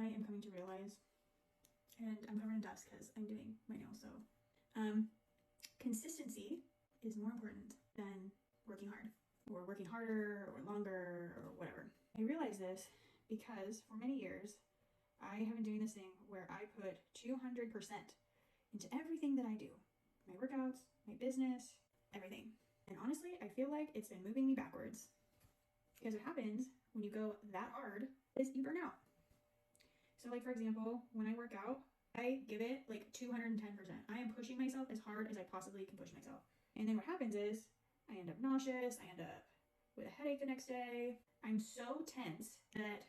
I am coming to realize, and I'm covered in dust because I'm doing my nails, so consistency is more important than working hard or working harder or longer or whatever. I realize this because for many years I have been doing this thing where I put 200% into everything that I do. My workouts, my business, everything. And honestly, I feel like it's been moving me backwards. Because what happens when you go that hard is you burn out. So like for example, when I work out, I give it like 210%. I am pushing myself as hard as I possibly can push myself. And then what happens is I end up nauseous, I end up with a headache the next day. I'm so tense that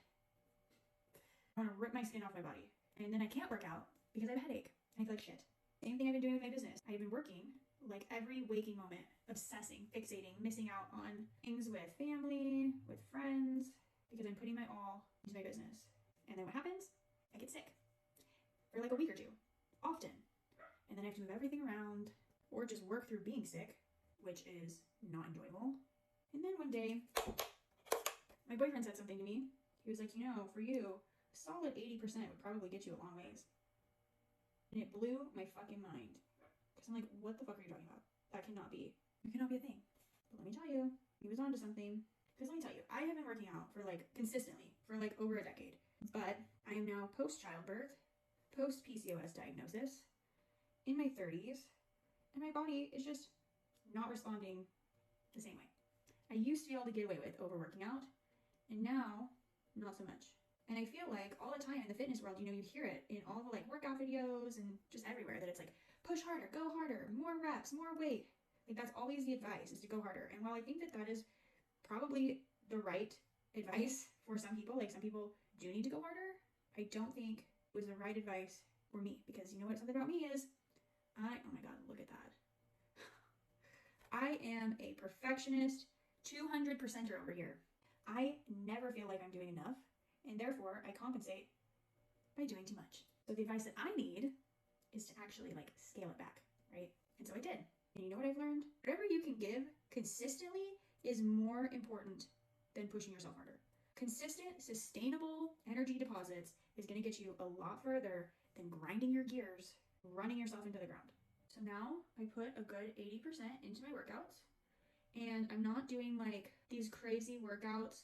I want to rip my skin off my body. And then I can't work out because I have a headache. I feel like shit. Same thing I've been doing with my business. I've been working like every waking moment, obsessing, fixating, missing out on things with family, with friends, because I'm putting my all into my business. And then what happens? I get sick for like a week or two, often. And then I have to move everything around or just work through being sick, which is not enjoyable. And then one day, my boyfriend said something to me. He was like, you know, for you, a solid 80% would probably get you a long ways. And it blew my fucking mind. Because I'm like, what the fuck are you talking about? That cannot be. It cannot be a thing. But let me tell you, he was onto something. Because let me tell you, I have been working out for like consistently for like over a decade. But I am now post-childbirth, post-PCOS diagnosis, in my 30s, and my body is just not responding the same way. I used to be able to get away with overworking out, and now, not so much. And I feel like all the time in the fitness world, you know, you hear it in all the like workout videos and just everywhere that it's like, push harder, go harder, more reps, more weight. Like that's always the advice, is to go harder. And while I think that that is probably the right advice for some people, like some people do need to go harder, I don't think it was the right advice for me. Because you know what something about me is? Oh my God, look at that. I am a perfectionist, 200%er over here. I never feel like I'm doing enough, and therefore I compensate by doing too much. So the advice that I need is to actually like scale it back, right? And so I did. And you know what I've learned? Whatever you can give consistently is more important than pushing yourself harder. Consistent, sustainable energy deposits is going to get you a lot further than grinding your gears, running yourself into the ground. So now I put a good 80% into my workouts, and I'm not doing like these crazy workouts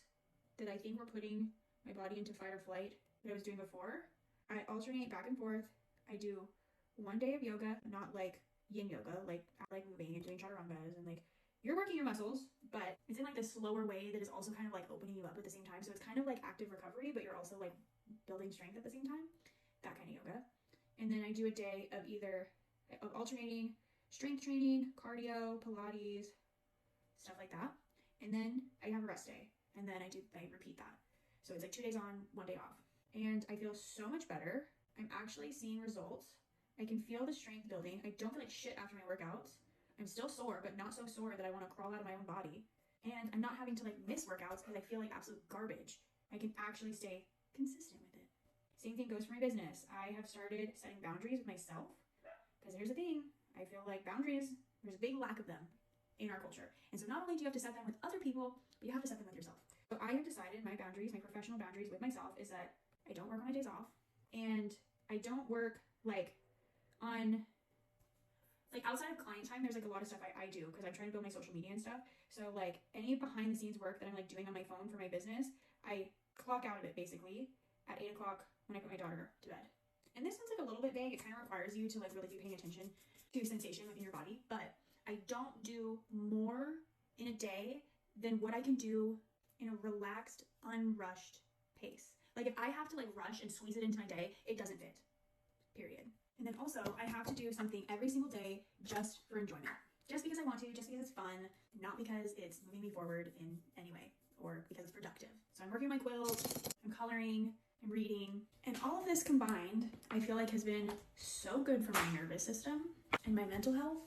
that I think were putting my body into fight or flight that I was doing before. I alternate back and forth. I do one day of yoga, not like yin yoga, like moving and doing chaturangas and like you're working your muscles, but it's in like this slower way that is also kind of like opening you up at the same time. So it's kind of like active recovery, but you're also like building strength at the same time, that kind of yoga. And then I do a day of alternating strength training, cardio, Pilates, stuff like that. And then I have a rest day, and then I repeat that. So it's like 2 days on, 1 day off. And I feel so much better. I'm actually seeing results. I can feel the strength building. I don't feel like shit after my workouts. I'm still sore, but not so sore that I want to crawl out of my own body. And I'm not having to like miss workouts because I feel like absolute garbage. I can actually stay consistent with it. Same thing goes for my business. I have started setting boundaries with myself, because here's the thing. I feel like boundaries, there's a big lack of them in our culture. And so not only do you have to set them with other people, but you have to set them with yourself. So I have decided my boundaries, my professional boundaries with myself, is that I don't work on my days off, and I don't work like on like outside of client time. There's like a lot of stuff I do because I'm trying to build my social media and stuff. So like any behind the scenes work that I'm like doing on my phone for my business, I clock out of it basically at 8 o'clock when I put my daughter to bed. And this sounds like a little bit vague. It kind of requires you to like really be paying attention to sensation within your body, but I don't do more in a day than what I can do in a relaxed, unrushed pace. Like if I have to like rush and squeeze it into my day, it doesn't fit, period. And then also I have to do something every single day just for enjoyment, just because I want to, just because it's fun, not because it's moving me forward in any way or because it's productive. So I'm working on my quilt, I'm coloring, I'm reading, and all of this combined, I feel like has been so good for my nervous system and my mental health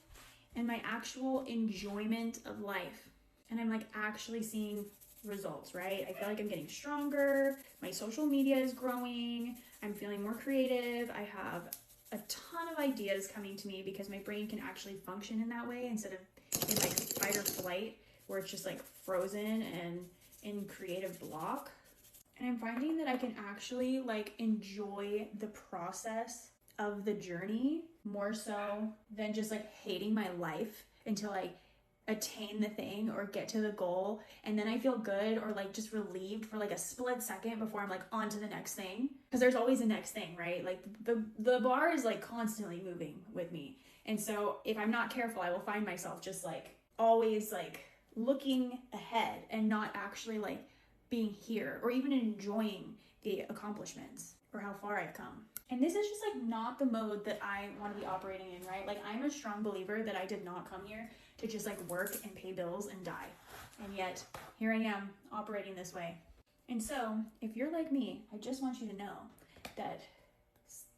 and my actual enjoyment of life. And I'm like actually seeing results, right? I feel like I'm getting stronger. My social media is growing. I'm feeling more creative. I have a ton of ideas coming to me because my brain can actually function in that way instead of in like fight or flight where it's just like frozen and in creative block. And I'm finding that I can actually like enjoy the process of the journey more so than just like hating my life until I attain the thing or get to the goal, and then I feel good or like just relieved for like a split second before I'm like on to the next thing, because there's always a next thing, right? Like the bar is like constantly moving with me, and so if I'm not careful, I will find myself just like always like looking ahead and not actually like being here or even enjoying the accomplishments or how far I've come. And this is just like not the mode that I want to be operating in, right? Like I'm a strong believer that I did not come here to just like work and pay bills and die. And yet here I am operating this way. And so if you're like me, I just want you to know that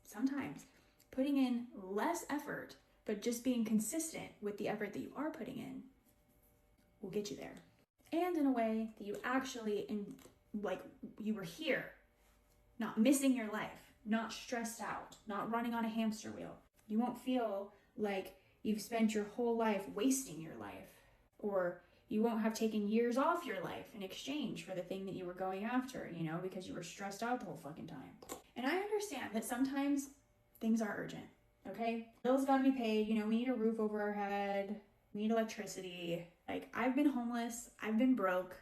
sometimes putting in less effort, but just being consistent with the effort that you are putting in will get you there. And in a way that you actually, like you were here, not missing your life, not stressed out, not running on a hamster wheel. You won't feel like you've spent your whole life wasting your life, or you won't have taken years off your life in exchange for the thing that you were going after, you know, because you were stressed out the whole fucking time. And I understand that sometimes things are urgent, okay? Bills gotta be paid, you know, we need a roof over our head, we need electricity. Like, I've been homeless, I've been broke,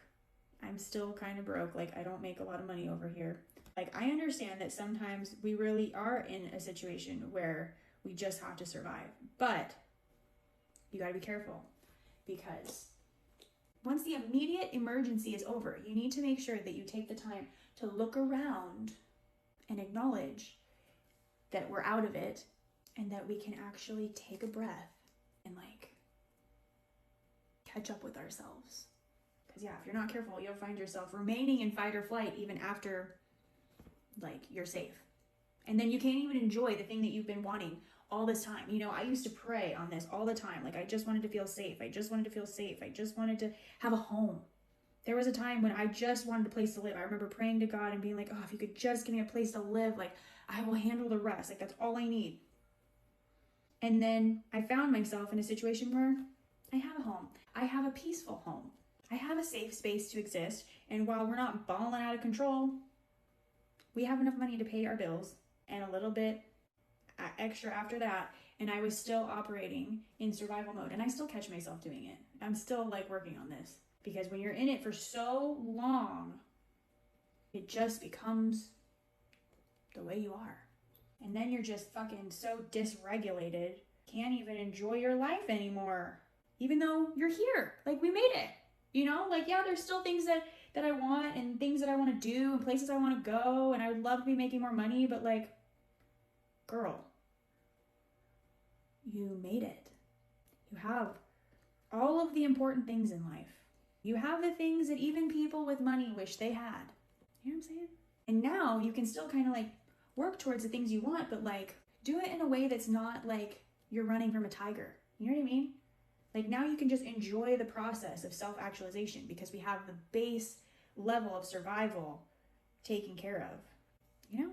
I'm still kind of broke, like I don't make a lot of money over here. Like, I understand that sometimes we really are in a situation where we just have to survive, but you gotta be careful, because once the immediate emergency is over, you need to make sure that you take the time to look around and acknowledge that we're out of it and that we can actually take a breath and like catch up with ourselves. Because yeah, if you're not careful, you'll find yourself remaining in fight or flight even after like you're safe. And then you can't even enjoy the thing that you've been wanting all this time. You know, I used to pray on this all the time. Like, I just wanted to feel safe. I just wanted to feel safe. I just wanted to have a home. There was a time when I just wanted a place to live. I remember praying to God and being like, oh, if you could just give me a place to live, like, I will handle the rest. Like, that's all I need. And then I found myself in a situation where I have a home. I have a peaceful home. I have a safe space to exist. And while we're not balling out of control, we have enough money to pay our bills and a little bit extra after that. And I was still operating in survival mode. And I still catch myself doing it. I'm still like working on this. Because when you're in it for so long, it just becomes the way you are. And then you're just fucking so dysregulated, can't even enjoy your life anymore. Even though you're here. Like, we made it. You know? Like, yeah, there's still things that I want and things that I want to do and places I want to go. And I would love to be making more money. But like, girl, you made it. You have all of the important things in life. You have the things that even people with money wish they had. You know what I'm saying? And now you can still kind of like work towards the things you want, but like do it in a way that's not like you're running from a tiger. You know what I mean? Like, now you can just enjoy the process of self-actualization because we have the base level of survival taken care of. You know?